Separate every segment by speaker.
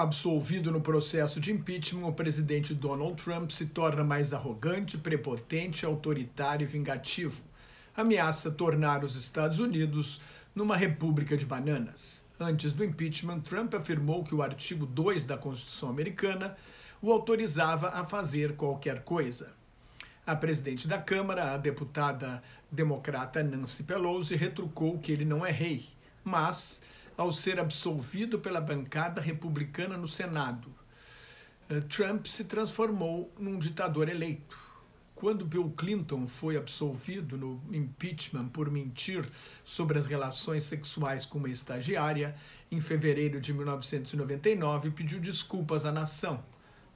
Speaker 1: Absolvido no processo de impeachment, o presidente Donald Trump se torna mais arrogante, prepotente, autoritário e vingativo. Ameaça tornar os Estados Unidos numa república de bananas. Antes do impeachment, Trump afirmou que o artigo 2 da Constituição americana o autorizava a fazer qualquer coisa. A presidente da Câmara, a deputada democrata Nancy Pelosi, retrucou que ele não é rei, mas, ao ser absolvido pela bancada republicana no Senado, Trump se transformou num ditador eleito. Quando Bill Clinton foi absolvido no impeachment por mentir sobre as relações sexuais com uma estagiária, em fevereiro de 1999, pediu desculpas à nação.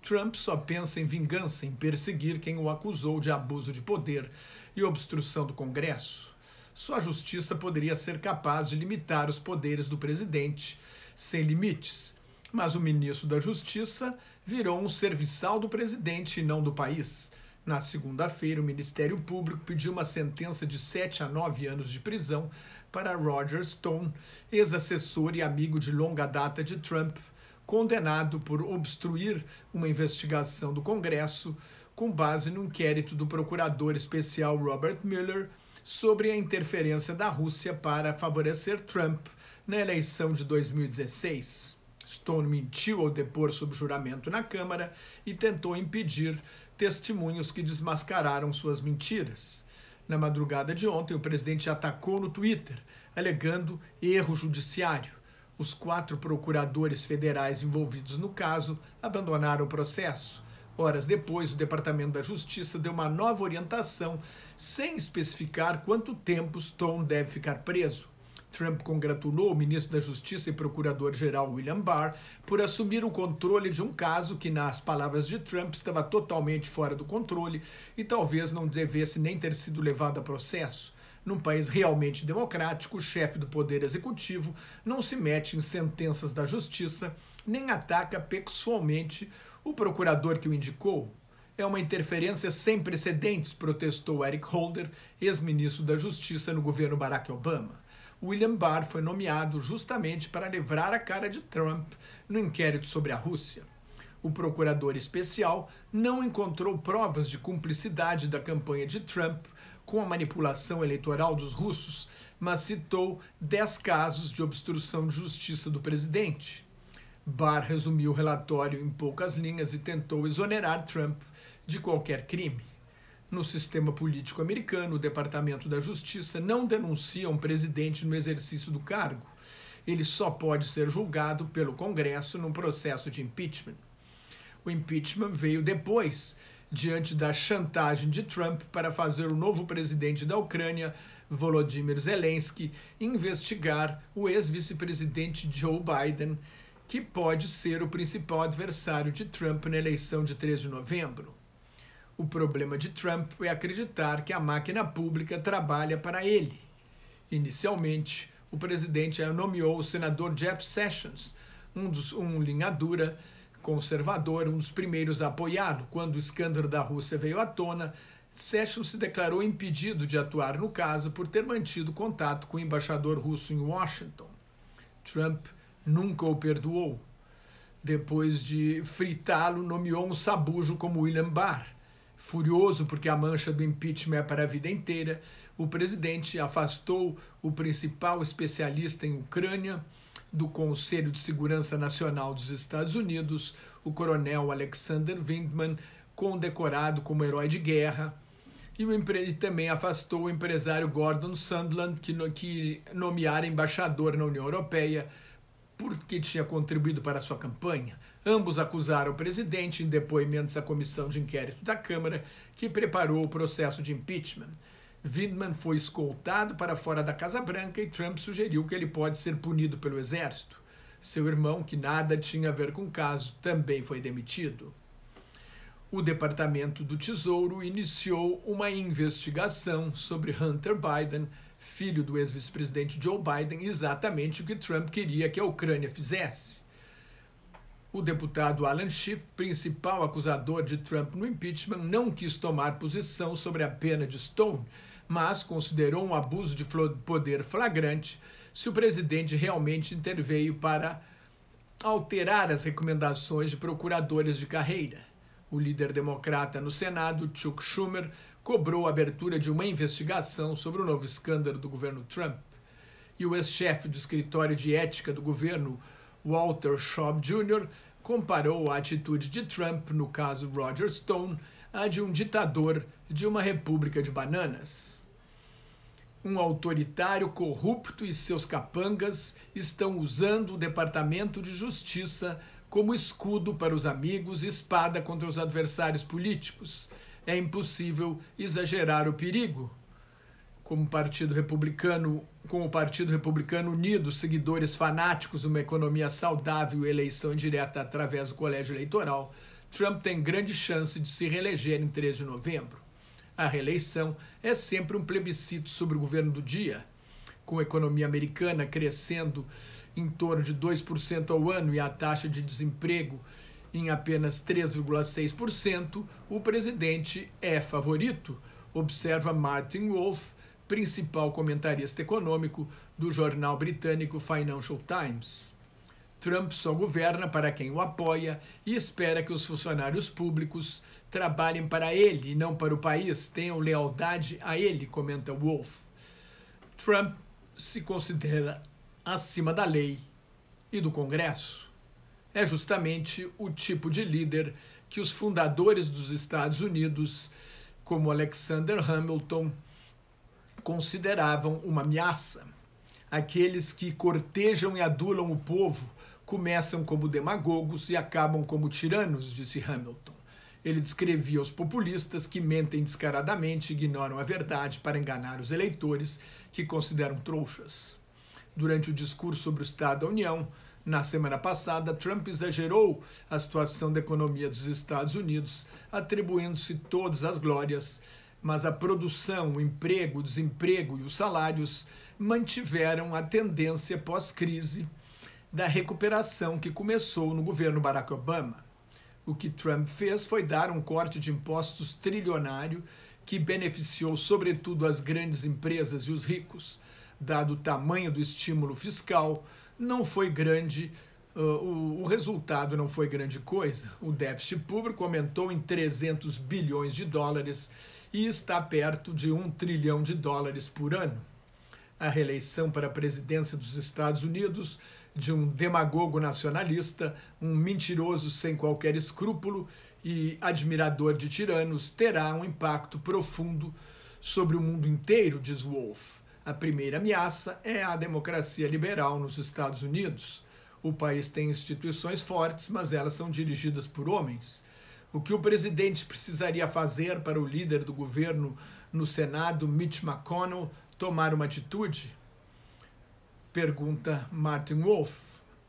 Speaker 1: Trump só pensa em vingança, em perseguir quem o acusou de abuso de poder e obstrução do Congresso. Só a justiça poderia ser capaz de limitar os poderes do presidente sem limites. Mas o ministro da Justiça virou um serviçal do presidente e não do país. Na segunda-feira, o Ministério Público pediu uma sentença de 7 a 9 anos de prisão para Roger Stone, ex-assessor e amigo de longa data de Trump, condenado por obstruir uma investigação do Congresso com base no inquérito do procurador especial Robert Mueller sobre a interferência da Rússia para favorecer Trump na eleição de 2016. Stone mentiu ao depor sob juramento na Câmara e tentou impedir testemunhos que desmascararam suas mentiras. Na madrugada de ontem, o presidente atacou no Twitter, alegando erro judiciário. Os 4 procuradores federais envolvidos no caso abandonaram o processo. Horas depois, o Departamento da Justiça deu uma nova orientação, sem especificar quanto tempo Stone deve ficar preso. Trump congratulou o ministro da Justiça e procurador-geral William Barr por assumir o controle de um caso que, nas palavras de Trump, estava totalmente fora do controle e talvez não devesse nem ter sido levado a processo. Num país realmente democrático, o chefe do Poder Executivo não se mete em sentenças da Justiça, nem ataca pessoalmente o procurador que o indicou. É uma interferência sem precedentes, protestou Eric Holder, ex-ministro da Justiça no governo Barack Obama. William Barr foi nomeado justamente para livrar a cara de Trump no inquérito sobre a Rússia. O procurador especial não encontrou provas de cumplicidade da campanha de Trump com a manipulação eleitoral dos russos, mas citou 10 casos de obstrução de justiça do presidente. Barr resumiu o relatório em poucas linhas e tentou exonerar Trump de qualquer crime. No sistema político americano, o Departamento da Justiça não denuncia um presidente no exercício do cargo. Ele só pode ser julgado pelo Congresso num processo de impeachment. O impeachment veio depois, diante da chantagem de Trump para fazer o novo presidente da Ucrânia, Volodymyr Zelensky, investigar o ex-vice-presidente Joe Biden, que pode ser o principal adversário de Trump na eleição de 3 de novembro. O problema de Trump é acreditar que a máquina pública trabalha para ele. Inicialmente, o presidente nomeou o senador Jeff Sessions, um linha dura, conservador, um dos primeiros a apoiá-lo. Quando o escândalo da Rússia veio à tona, Sessions se declarou impedido de atuar no caso por ter mantido contato com o embaixador russo em Washington. Trump nunca o perdoou. Depois de fritá-lo, nomeou um sabujo como William Barr. Furioso porque a mancha do impeachment é para a vida inteira, o presidente afastou o principal especialista em Ucrânia do Conselho de Segurança Nacional dos Estados Unidos, o coronel Alexander Vindman, condecorado como herói de guerra, e também afastou o empresário Gordon Sondland, que nomeara embaixador na União Europeia, porque tinha contribuído para a sua campanha. Ambos acusaram o presidente em depoimentos à comissão de inquérito da Câmara, que preparou o processo de impeachment. Vindman foi escoltado para fora da Casa Branca e Trump sugeriu que ele pode ser punido pelo exército. Seu irmão, que nada tinha a ver com o caso, também foi demitido. O Departamento do Tesouro iniciou uma investigação sobre Hunter Biden, filho do ex-vice-presidente Joe Biden, exatamente o que Trump queria que a Ucrânia fizesse. O deputado Alan Schiff, principal acusador de Trump no impeachment, não quis tomar posição sobre a pena de Stone, mas considerou um abuso de poder flagrante se o presidente realmente interveio para alterar as recomendações de procuradores de carreira. O líder democrata no Senado, Chuck Schumer, cobrou a abertura de uma investigação sobre o novo escândalo do governo Trump. E o ex-chefe do escritório de ética do governo, Walter Shaub Jr., comparou a atitude de Trump no caso Roger Stone à de um ditador de uma república de bananas. Um autoritário corrupto e seus capangas estão usando o Departamento de Justiça como escudo para os amigos e espada contra os adversários políticos. É impossível exagerar o perigo. Com o Partido Republicano unido, seguidores fanáticos de uma economia saudável e eleição indireta através do colégio eleitoral, Trump tem grande chance de se reeleger em 3 de novembro. A reeleição é sempre um plebiscito sobre o governo do dia. Com a economia americana crescendo em torno de 2% ao ano e a taxa de desemprego em apenas 3,6%, o presidente é favorito, observa Martin Wolf, principal comentarista econômico do jornal britânico Financial Times. Trump só governa para quem o apoia e espera que os funcionários públicos trabalhem para ele e não para o país, tenham lealdade a ele, comenta Wolf. Trump se considera acima da lei e do Congresso. É justamente o tipo de líder que os fundadores dos Estados Unidos, como Alexander Hamilton, consideravam uma ameaça. Aqueles que cortejam e adulam o povo começam como demagogos e acabam como tiranos, disse Hamilton. Ele descrevia os populistas que mentem descaradamente e ignoram a verdade para enganar os eleitores que consideram trouxas. Durante o discurso sobre o Estado da União, na semana passada, Trump exagerou a situação da economia dos Estados Unidos, atribuindo-se todas as glórias, mas a produção, o emprego, o desemprego e os salários mantiveram a tendência pós-crise da recuperação que começou no governo Barack Obama. O que Trump fez foi dar um corte de impostos trilionário que beneficiou sobretudo as grandes empresas e os ricos. Dado o tamanho do estímulo fiscal, não foi grande, o resultado não foi grande coisa. O déficit público aumentou em 300 bilhões de dólares e está perto de $1 trilhão por ano. A reeleição para a presidência dos Estados Unidos de um demagogo nacionalista, um mentiroso sem qualquer escrúpulo e admirador de tiranos, terá um impacto profundo sobre o mundo inteiro, diz Wolf. A primeira ameaça é a democracia liberal nos Estados Unidos. O país tem instituições fortes, mas elas são dirigidas por homens. O que o presidente precisaria fazer para o líder do governo no Senado, Mitch McConnell, tomar uma atitude? Pergunta Martin Wolf.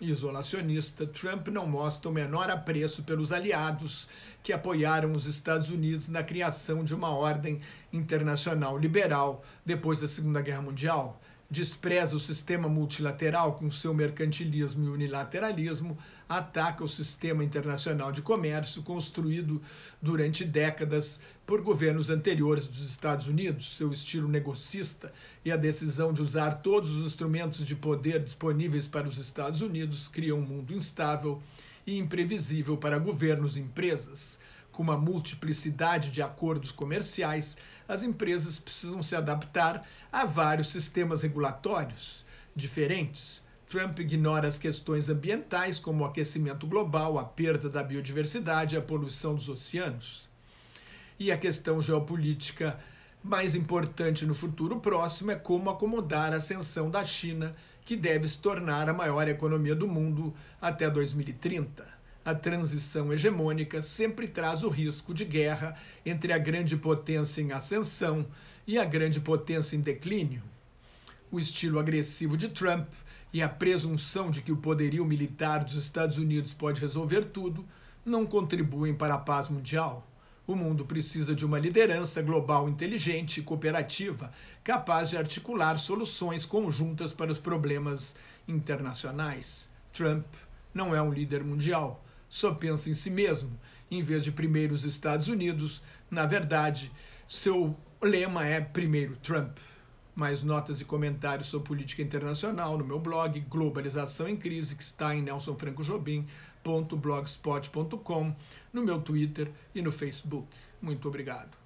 Speaker 1: Isolacionista, Trump não mostra o menor apreço pelos aliados que apoiaram os Estados Unidos na criação de uma ordem internacional liberal depois da Segunda Guerra Mundial. Despreza o sistema multilateral com seu mercantilismo e unilateralismo, ataca o sistema internacional de comércio construído durante décadas por governos anteriores dos Estados Unidos, seu estilo negocista e a decisão de usar todos os instrumentos de poder disponíveis para os Estados Unidos criam um mundo instável e imprevisível para governos e empresas. Com uma multiplicidade de acordos comerciais, as empresas precisam se adaptar a vários sistemas regulatórios diferentes. Trump ignora as questões ambientais, como o aquecimento global, a perda da biodiversidade e a poluição dos oceanos. E a questão geopolítica mais importante no futuro próximo é como acomodar a ascensão da China, que deve se tornar a maior economia do mundo até 2030. A transição hegemônica sempre traz o risco de guerra entre a grande potência em ascensão e a grande potência em declínio. O estilo agressivo de Trump e a presunção de que o poderio militar dos Estados Unidos pode resolver tudo não contribuem para a paz mundial. O mundo precisa de uma liderança global inteligente e cooperativa, capaz de articular soluções conjuntas para os problemas internacionais. Trump não é um líder mundial. Só pensa em si mesmo, em vez de primeiro os Estados Unidos. Na verdade, seu lema é primeiro Trump. Mais notas e comentários sobre política internacional no meu blog Globalização em Crise, que está em nelsonfrancojobim.blogspot.com, no meu Twitter e no Facebook. Muito obrigado.